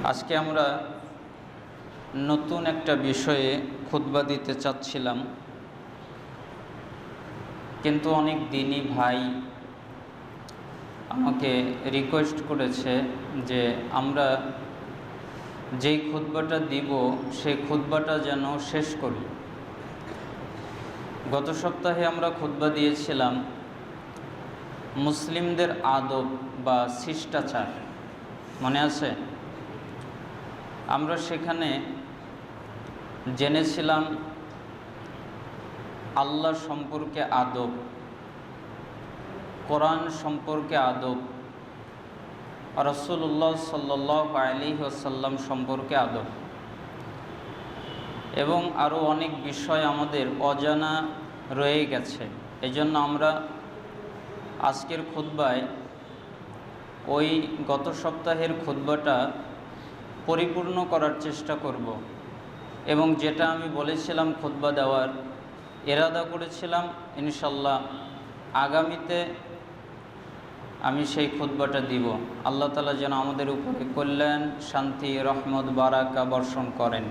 আজকে আমরা নতুন একটা বিষয়ে খুতবা দিতে চাচ্ছিলাম, কিন্তু অনেক দিনই ভাই আমাকে রিকোয়েস্ট করেছে যে আমরা যেই খুতবাটা দিব সেই খুতবাটা যেন শেষ করি। গত সপ্তাহে আমরা খুতবা দিয়েছিলাম মুসলিমদের আদব বা শিষ্টাচার, মনে আছে? আমরা সেখানে জেনেছিলাম আল্লাহ সম্পর্কে আদব, কোরআন সম্পর্কে আদব, রাসূলুল্লাহ সাল্লাল্লাহু আলাইহি ওয়াসাল্লাম সম্পর্কে আদব, এবং আরও অনেক বিষয় আমাদের অজানা রয়ে গেছে। এজন্য আমরা আজকের খুতবায় ওই গত সপ্তাহের খুতবাটা পরিপূর্ণ করার চেষ্টা করব, এবং যেটা আমি বলেছিলাম খুতবা দেওয়ার ইরাদা করেছিলাম, ইনশাল্লাহ আগামীতে আমি সেই খুতবাটা দিব। আল্লাহ তাআলা যেন আমাদের উপরে কল্যাণ, শান্তি, রহমত, বারাকা বর্ষণ করেন।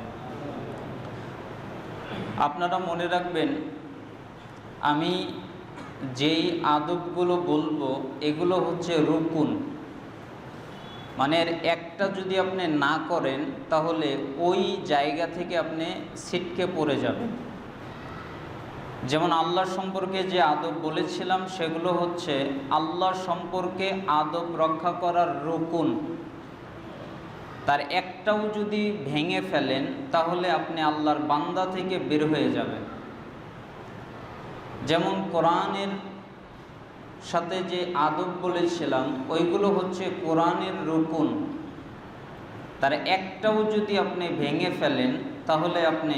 আপনারা মনে রাখবেন, আমি যেই আদবগুলো বলবো এগুলো হচ্ছে রুকুন, মানে এর একটা যদি আপনি না করেন তাহলে ওই জায়গা থেকে আপনি ছিটকে পড়ে যাবেন। যেমন আল্লাহ সম্পর্কে যে আদব বলেছিলাম সেগুলো হচ্ছে আল্লাহ সম্পর্কে আদব রক্ষা করার রুকুন, তার একটাও যদি ভেঙে ফেলেন তাহলে আপনি আল্লাহর বান্দা থেকে বের হয়ে যাবেন। যেমন কোরআনের সাথে যে আদব বলেছিলাম ওইগুলো হচ্ছে কোরআনের রুকুন, তার একটাও যদি আপনি ভেঙে ফেলেন তাহলে আপনি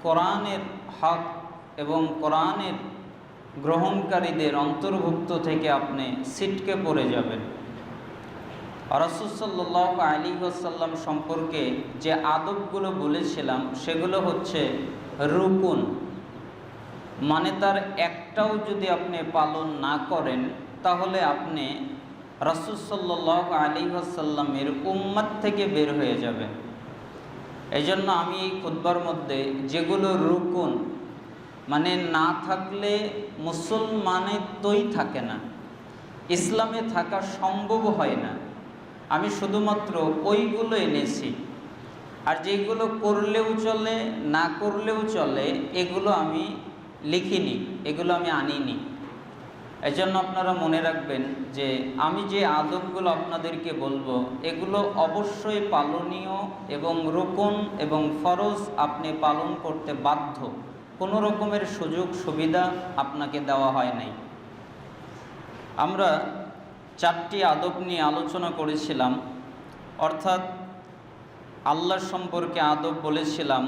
কোরআনের হক এবং কোরআনের গ্রহণকারীদের অন্তর্ভুক্ত থেকে আপনি ছিটকে পড়ে যাবেন। রাসূল সাল্লাল্লাহু আলাইহি ওয়াসাল্লাম সম্পর্কে যে আদবগুলো বলেছিলাম সেগুলো হচ্ছে রুকুন, মানে তার একটাও যদি আপনি পালন না করেন তাহলে আপনি রাসূল সাল্লাল্লাহু আলাইহি ওয়াসাল্লামের উম্মত থেকে বের হয়ে যাবেন। এই জন্য আমি এই খুতবার মধ্যে যেগুলো রুকুন, মানে না থাকলে মুসলমানেরই থাকে না, ইসলামে থাকা সম্ভব হয় না, আমি শুধুমাত্র ওইগুলো এনেছি। আর যেগুলো করলেও চলে না করলেও চলে এগুলো আমি লিখিনি, এগুলো আমি আনিনি। এই জন্য আপনারা মনে রাখবেন যে আমি যে আদবগুলো আপনাদেরকে বলবো এগুলো অবশ্যই পালনীয় এবং রুকুন এবং ফরজ আপনি পালন করতে বাধ্য, কোনো রকমের সুযোগ সুবিধা আপনাকে দেওয়া হয় নাই। আমরা 4টি আদব নিয়ে আলোচনা করেছিলাম, অর্থাৎ আল্লাহ সম্পর্কে আদব বলেছিলাম,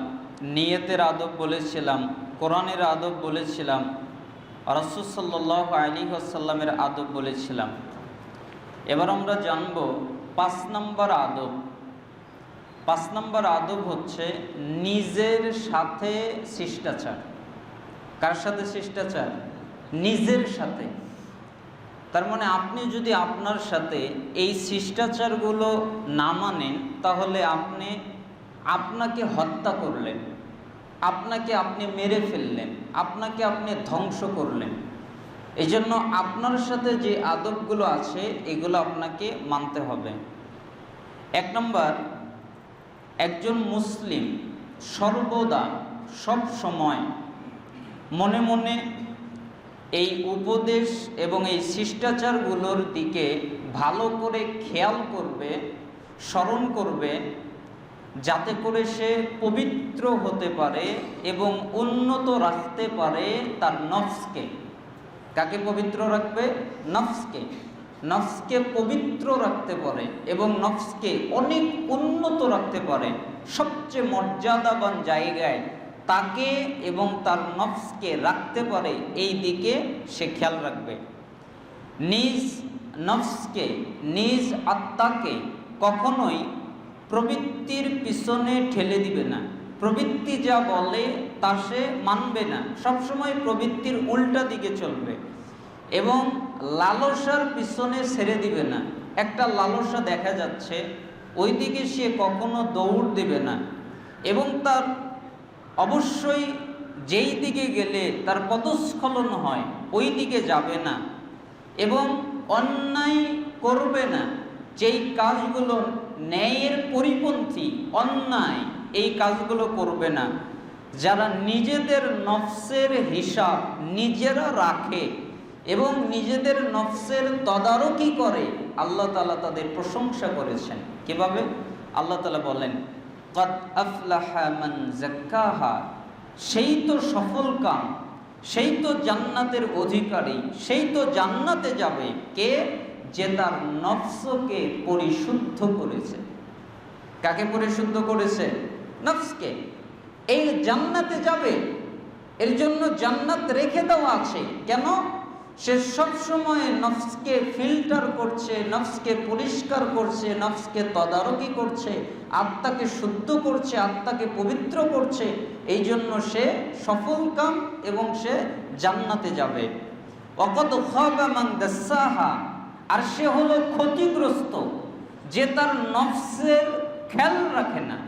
নিয়তের আদব বলেছিলাম, কোরআনের আদব বলেছিলাম, রাসূল সাল্লাল্লাহু আলাইহি ওয়াসাল্লামের আদব বলেছিলাম। এবার আমরা জানব 5 নম্বর আদব। 5 নম্বর আদব হচ্ছে নিজের সাথে শিষ্টাচার। কার সাথে শিষ্টাচার? নিজের সাথে। তার মানে আপনি যদি আপনার সাথে এই শিষ্টাচারগুলো না মানেন তাহলে আপনাকে হত্যা করলেন, আপনাকে আপনি মেরে ফেললেন, আপনাকে আপনি ধ্বংস করলেন। এই জন্য আপনার সাথে যে আদবগুলো আছে এগুলো আপনাকে মানতে হবে। 1 নম্বর, একজন মুসলিম সর্বদা সব সময় মনে মনে এই উপদেশ এবং এই শিষ্টাচারগুলোর দিকে ভালো করে খেয়াল করবে, স্মরণ করবে, যাতে করে সে পবিত্র হতে পারে এবং উন্নত রাখতে পারে তার নফসকে। কাকে পবিত্র রাখবে? নফসকে। নফসকে পবিত্র রাখতে পারে এবং নফসকে অনেক উন্নত রাখতে পারে, সবচেয়ে মর্যাদাবান জায়গায় তাকে এবং তার নফসকে রাখতে পারে, এই দিকে সে খেয়াল রাখবে। নিজ নফসকে, নিজ আত্মাকে কখনোই প্রবৃত্তির পিছনে ঠেলে দিবে না। প্রবৃত্তি যা বলে তা সে মানবে না, সবসময় প্রবৃত্তির উল্টা দিকে চলবে এবং লালসার পিছনে ছেড়ে দিবে না। একটা লালসা দেখা যাচ্ছে ওই দিকে সে কখনো দৌড় দেবে না, এবং তার অবশ্যই যেই দিকে গেলে তার পদস্খলন হয় ওই দিকে যাবে না, এবং অন্যায় করবে না। যেই কাজগুলো ন্যায়ের পরিপন্থী, অন্যায়, এই কাজগুলো করবে না। যারা নিজেদের নফসের হিসাব নিজেরা রাখে এবং নিজেদের নফসের তদারকি করে, আল্লাহ তাআলা তাদের প্রশংসা করেছেন। কিভাবে? আল্লাহ তাআলা বলেন, ক্বাদ আফলাহা মান যাক্কাহা, সেই তো সফল কাম, সেই তো জান্নাতের অধিকারী, সেই তো জান্নাতে যাবে কে? যে তার নফসকে পরিশুদ্ধ করেছে। কাকে পরিশুদ্ধ করেছে? নফসকে। এই জান্নাতে যাবে, এর জন্য জান্নাত রেখে দেওয়া আছে। কেন? সে সবসময় নফসকে ফিল্টার করছে, নফসকে পরিষ্কার করছে, নফসকে তদারকি করছে, আত্মাকে শুদ্ধ করছে, আত্মাকে পবিত্র করছে। এই জন্য সে সফল কাম এবং সে জান্নাতে যাবে। ওয়াকাদ খাবা মান দাসাহা, আর সে হলো ক্ষতিগ্রস্ত যে তার নফসের খেয়াল রাখে না,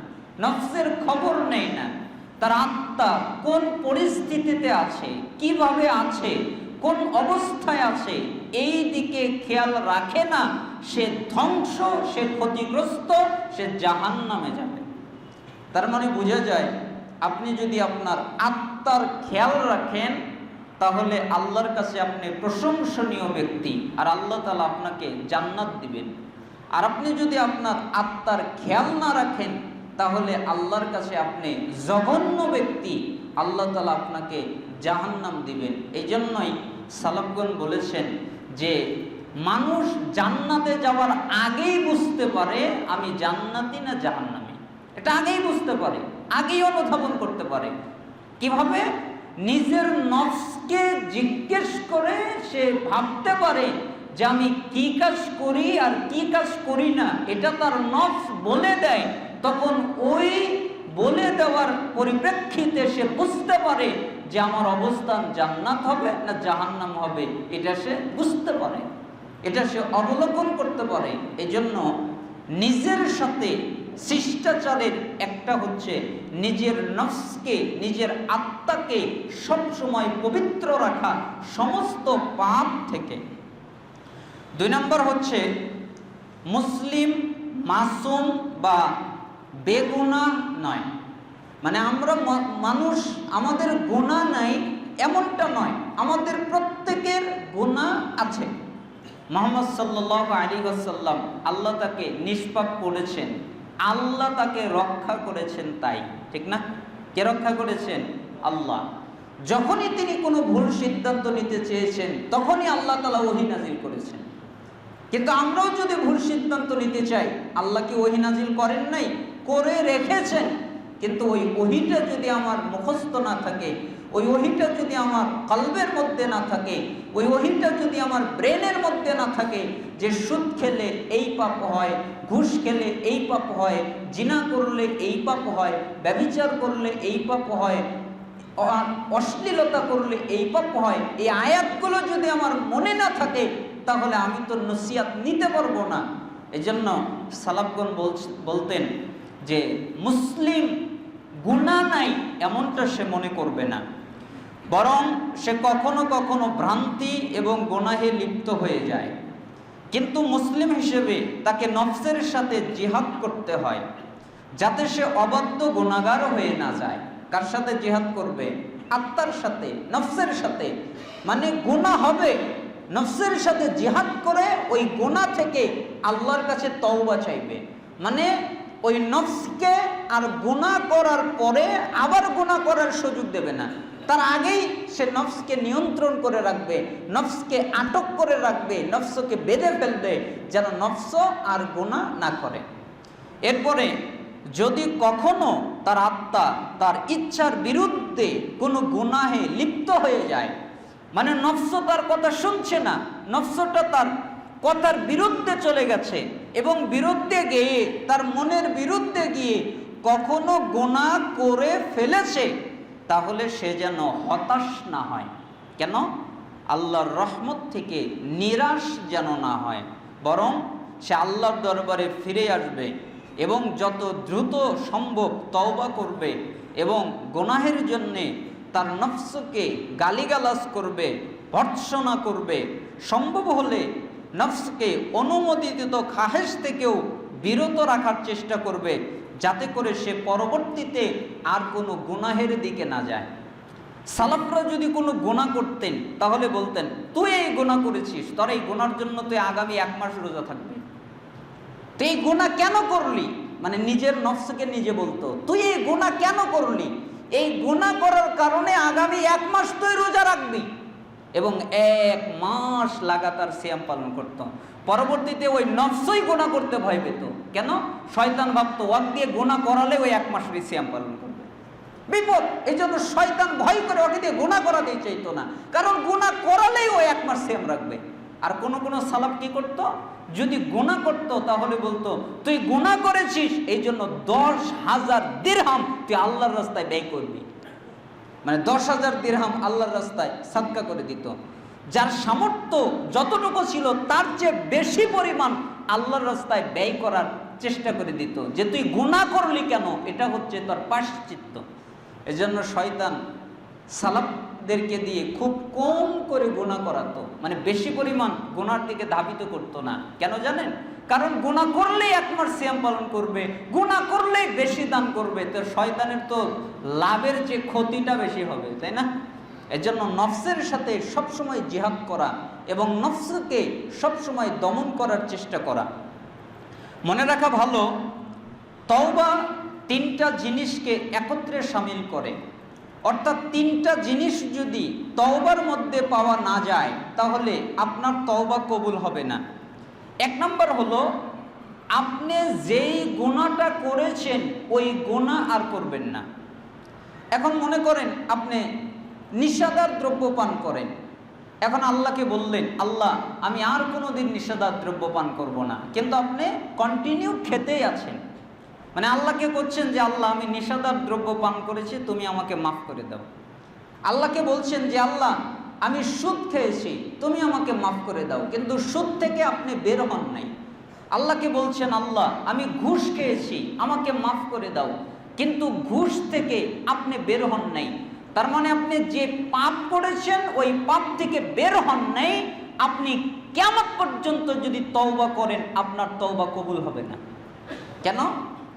নফসের খবর নেয় না। তার আত্মা কোন পরিস্থিতিতে আছে, কিভাবে আছে, কোন অবস্থায় আছে, এই দিকে খেয়াল রাখে না। সে ধ্বংস, সে ক্ষতিগ্রস্ত, সে জাহান্নামে যাবে। তার মানে বোঝা যায়, আপনি যদি আপনার আত্মার খেয়াল রাখেন তাহলে আল্লাহর কাছে আপনি প্রশংসনীয় ব্যক্তি, আর আল্লাহ তাআলা আপনাকে জান্নাত দিবেন। আর আপনি যদি আপনার আত্মার খেয়াল না রাখেন তাহলে আল্লাহর কাছে আপনি জঘন্য ব্যক্তি, আল্লাহ তাআলা আপনাকে জাহান্নাম দিবেন। এই জন্যই সালাফগণ বলেছেন যে মানুষ জান্নাতে যাওয়ার আগেই বুঝতে পারে আমি জান্নাতি না জাহান্নামী। এটা আগেই বুঝতে পারে, আগেই অনুধাবন করতে পারে। কিভাবে? নিজের নফসকে জিজ্ঞেস করে সে ভাবতে পারে যে আমি কি কাজ করি আর কি কাজ করি না, এটা তার নফস বলে দেয়। তখন ওই বলে দেওয়ার পরিপ্রেক্ষিতে সে বুঝতে পারে যে আমার অবস্থান জান্নাত হবে না জাহান্নাম হবে। এটা সে বুঝতে পারে, এটা সে অবলোকন করতে পারে। এজন্য নিজের সাথে শিষ্টাচারের একটা হচ্ছে নিজের নফসকে, নিজের আত্মাকে সবসময় পবিত্র রাখা সমস্ত পাপ থেকে। 2 নম্বর হচ্ছে মুসলিম মাসুম বা বেগুনাহ নয়। মানে আমরা মানুষ, আমাদের গুনাহ নাই এমনটা নয়, আমাদের প্রত্যেকের গুনাহ আছে। মুহাম্মদ সাল্লাল্লাহু আলাইহি ওয়াসাল্লাম, আল্লাহ তাকে নিষ্পাপ করেছেন, আল্লাহ তাকে রক্ষা করেছেন। তাই ঠিক না? কে রক্ষা করেছেন? আল্লাহ। যখনই তিনি কোনো ভুল সিদ্ধান্ত নিতে চেয়েছেন তখনই আল্লাহ তাআলা ওহী নাজিল করেছেন। কিন্তু আমরাও যদি ভুল সিদ্ধান্ত নিতে চাই, আল্লাহ কি ওহী নাজিল করেন নাই? করে রেখেছেন। কিন্তু ওই ওহীটা যদি আমার মুখস্থ না থাকে, ওই ওহীটা যদি আমার কলবের মধ্যে না থাকে, ওই ওহীটা যদি আমার ব্রেনের মধ্যে না থাকে যে সুদ খেলে এই পাপ হয়, ঘুষ খেলে এই পাপ হয়, জিনা করলে এই পাপ হয়, ব্যভিচার করলে এই পাপ হয়, অশ্লীলতা করলে এই পাপ হয়, এই আয়াতগুলো যদি আমার মনে না থাকে তাহলে আমি তো নসিহত নিতে পারবো না। এজন্য সালাফগণ বলতেন যে মুসলিম গুনাহ নাই এমনটা সে মনে করবে না, বরং সে কখনো কখনো ভ্রান্তি এবং গুনাহে লিপ্ত হয়ে যায়। কিন্তু মুসলিম হিসেবে তাকে নফসের সাথে জিহাদ করতে হয় যাতে সে অবাধ্য গুনাহগার হয়ে না যায়। কার সাথে জিহাদ করবে? আত্মার সাথে, নফসের সাথে। মানে গুনাহ হবে, নফসের সাথে জিহাদ করে ওই গুনাহ থেকে আল্লাহর কাছে তওবা চাইবে। মানে ওই নফসকে আর গুনাহ করার পরে আবার গুনাহ করার সুযোগ দেবে না, তার আগেই সে নফসকে নিয়ন্ত্রণ করে রাখবে, নফসকে আটক করে রাখবে, নফসকে বেঁধে ফেলবে যেন নফস আর গুনাহ না করে। এরপরে যদি কখনো তার আত্মা তার ইচ্ছার বিরুদ্ধে কোনো গুনাহে লিপ্ত হয়ে যায়, মানে নফস তার কথা শুনছে না, নফসটা তার কথার বিরুদ্ধে চলে গেছে এবং বিরুদ্ধে গিয়ে, তার মনের বিরুদ্ধে গিয়ে কখনো গুনাহ করে ফেলেছে, তাহলে সে যেন হতাশ না হয়। কেন? আল্লাহর রহমত থেকে নিরাশ যেন না হয়, বরং সে আল্লাহর দরবারে ফিরে আসবে এবং যত দ্রুত সম্ভব তওবা করবে এবং গুনাহের জন্যে তার নফসকে গালিগালাজ করবে, ভর্ৎসনা করবে, সম্ভব হলে নফসকে অনুমোদিত খাহেশ থেকেও বিরত রাখার চেষ্টা করবে, যাতে করে সে পরবর্তীতে আর কোনো গুনাহের দিকে না যায়। সালাফরা যদি কোনো গুনাহ করতেন তাহলে বলতেন, তুই এই গুনাহ করেছিস, তোর এই গুনার জন্য তুই আগামী 1 মাস রোজা থাকবি। তুই এই গুনাহ কেন করলি, মানে নিজের নফসকে নিজে বলতো, তুই এই গুনাহ কেন করলি, এই গুনাহ করার কারণে আগামী 1 মাস তুই রোজা রাখবি। এবং 1 মাস লাগাতার সিয়াম পালন করত। পরবর্তীতে ওই নফসই গুনাহ করতে ভয় পেত। কেন? শয়তান ভাবতো ওয়াক দিয়ে গুনাহ করালে ওই 1 মাসের সিয়াম পালন করবে, বিপদ। এই জন্য শয়তান ভয় করে ওকে দিয়ে গুনাহ করাতেই চাইতো না, কারণ গুনাহ করালেই ওই 1 মাস সিয়াম রাখবে। আর কোন সালাফ কি করতো, যদি গুনাহ করতো তাহলে বলতো, তুই গুনাহ করেছিস এই জন্য 10,000 দিরহাম তুই আল্লাহর রাস্তায় ব্যয় করবি। মানে 10,000 দিরহাম আল্লাহর রাস্তায় সাদকা করে দিত। যার সামর্থ্য যতটুকু ছিল তার চেয়ে বেশি পরিমাণ আল্লাহর রাস্তায় ব্যয় করার চেষ্টা করে দিত, যে তুই গুনাহ করলি কেন, এটা হচ্ছে তোর প্রায়শ্চিত্ত। এজন্য শয়তান সালাফদেরকে দিয়ে খুব কম করে গুনাহ করাতো, মানে বেশি পরিমাণ গুনার দিকে ধাবিত করতো না। কেন জানেন? কারণ গুনাহ করলেই 1 মাস সিয়াম পালন করবে, গুনাহ করলেই বেশি দান করবে, তো শয়তানের তো লাভের চেয়ে ক্ষতিটা বেশি হবে, তাই না? এজন্য নফসের সাথে সবসময় জিহাদ করা এবং নফসকে সবসময় দমন করার চেষ্টা করা। মনে রাখা ভালো, তওবা 3টা জিনিসকে একত্রে শামিল করে। অর্থাৎ 3টা জিনিস যদি তওবার মধ্যে পাওয়া না যায় তাহলে আপনার তওবা কবুল হবে না। 1 নম্বর হলো, আপনি যেই গুনাহটা করেছেন ওই গুনাহ আর করবেন না। এখন মনে করেন আপনি নিষেধাজ্ঞার দ্রব্য পান করেন, এখন আল্লাহকে বললেন, আল্লাহ আমি আর কোনোদিন নিষেধাজ্ঞার দ্রব্য পান করব না, কিন্তু আপনি কন্টিনিউ খেতেই আছেন। মানে আল্লাহকে করছেন যে আল্লাহ আমি নিষেধাজ্ঞার দ্রব্য পান করেছি, তুমি আমাকে মাফ করে দাও। আল্লাহকে বলছেন যে আল্লাহ আমি সুদ খেয়েছি, তুমি আমাকে মাফ করে দাও, কিন্তু সুদ থেকে আপনি বের হন নাই। আল্লাহকে বলছেন আল্লাহ আমি ঘুষ খেয়েছি, আমাকে মাফ করে দাও, কিন্তু ঘুষ থেকে আপনি বের হন নাই। তার মানে আপনি যে পাপ করেছেন ওই পাপ থেকে বের হন নাই। আপনি কিয়ামত পর্যন্ত যদি তওবা করেন আপনার তওবা কবুল হবে না। কেন?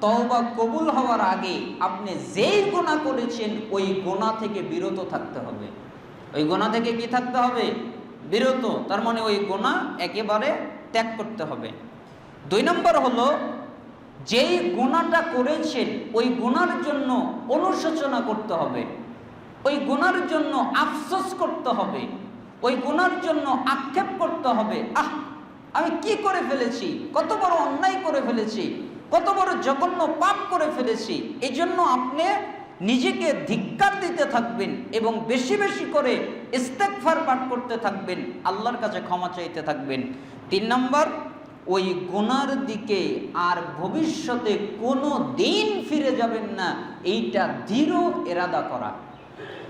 তওবা কবুল হওয়ার আগে আপনি যেই গুনাহ করেছেন ওই গুনাহ থেকে বিরত থাকতে হবে। ওই গুনাহ থেকে কি থাকতে হবে? বিরত। তার মানে ওই গুনাহ একেবারে ত্যাগ করতে হবে। 2 নম্বর হলো, যেই গুনাহটা করেছেন ওই গুনার জন্য অনুশোচনা করতে হবে, ওই গুনার জন্য আফসোস করতে হবে, ওই গুনার জন্য আক্ষেপ করতে হবে, আমি কি করে ফেলেছি, কত বড় অন্যায় করে ফেলেছি, কত বড় জঘন্য পাপ করে ফেলেছি। এই জন্য আপনি নিজেকে ধিক্কার দিতে থাকবেন এবং বেশি বেশি করে ইস্তেগফার পাঠ করতে থাকবেন, আল্লাহর কাছে ক্ষমা চাইতে থাকবেন। 3 নম্বর, ওই গুনার দিকে আর ভবিষ্যতে কোনো দিন ফিরে যাবেন না, এইটা দৃঢ় ইরাদা করা।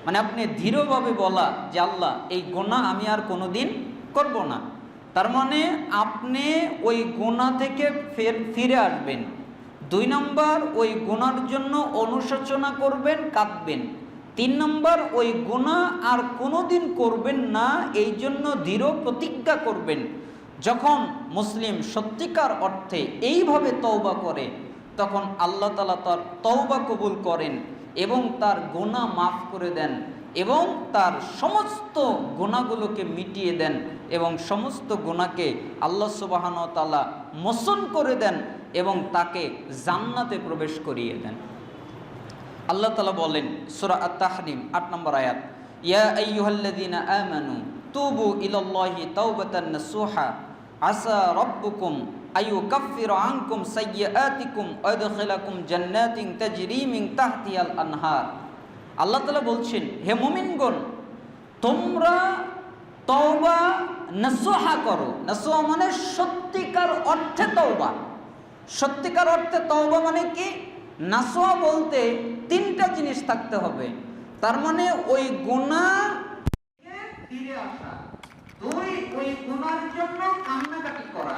মানে আপনি দৃঢ়ভাবে বলা যে আল্লাহ এই গুনাহ আমি আর কোনো দিন করব না। তার মানে আপনি ওই গুনাহ থেকে ফিরে আসবেন। 2 নম্বর, ওই গুনার জন্য অনুশোচনা করবেন, কাঁদবেন। 3 নম্বর, ওই গুনাহ আর কোনোদিন করবেন না, এই জন্য দৃঢ় প্রতিজ্ঞা করবেন। যখন মুসলিম সত্যিকার অর্থে এইভাবে তওবা করে তখন আল্লাহ তাআলা তার তওবা কবুল করেন এবং তার গুনাহ মাফ করে দেন এবং তার সমস্ত গুনাহগুলোকে মিটিয়ে দেন এবং সমস্ত গুনাহকে আল্লাহ সুবহানাহু ওয়া তাআলা মোচন করে দেন এবং তাকে জান্নাতে প্রবেশ করিয়ে দেন। আল্লাহ তাআলা বলেন সূরা আত-তাহরিম 8 নম্বর আয়াত, ইয়া আইয়ুহাল্লাযীনা আমানু তুবু ইলাল্লাহি তাওবাতান নাসুহা আসা রাব্বুকুম আইয়ুকাফিরু আনকুম সাইয়্যাতিকুম ওয়া ইয়াদখিলাকুম জান্নাতিন তাজরি মিন তাহতিহাল আনহার। আল্লাহ তাআলা বলছেন, হে মুমিনগণ তোমরা তওবা নাসুহা করো। নাসুহা মানে সত্যিকার অর্থে তওবা। সত্যিকার অর্থে তওবা মানে কি? নাসুহা বলতে 3টা জিনিস থাকতে হবে। তার মানে ওই গুনাহ থেকে ফিরে আসা, 2 ওই গুনার জন্য কান্নাকাটি করা।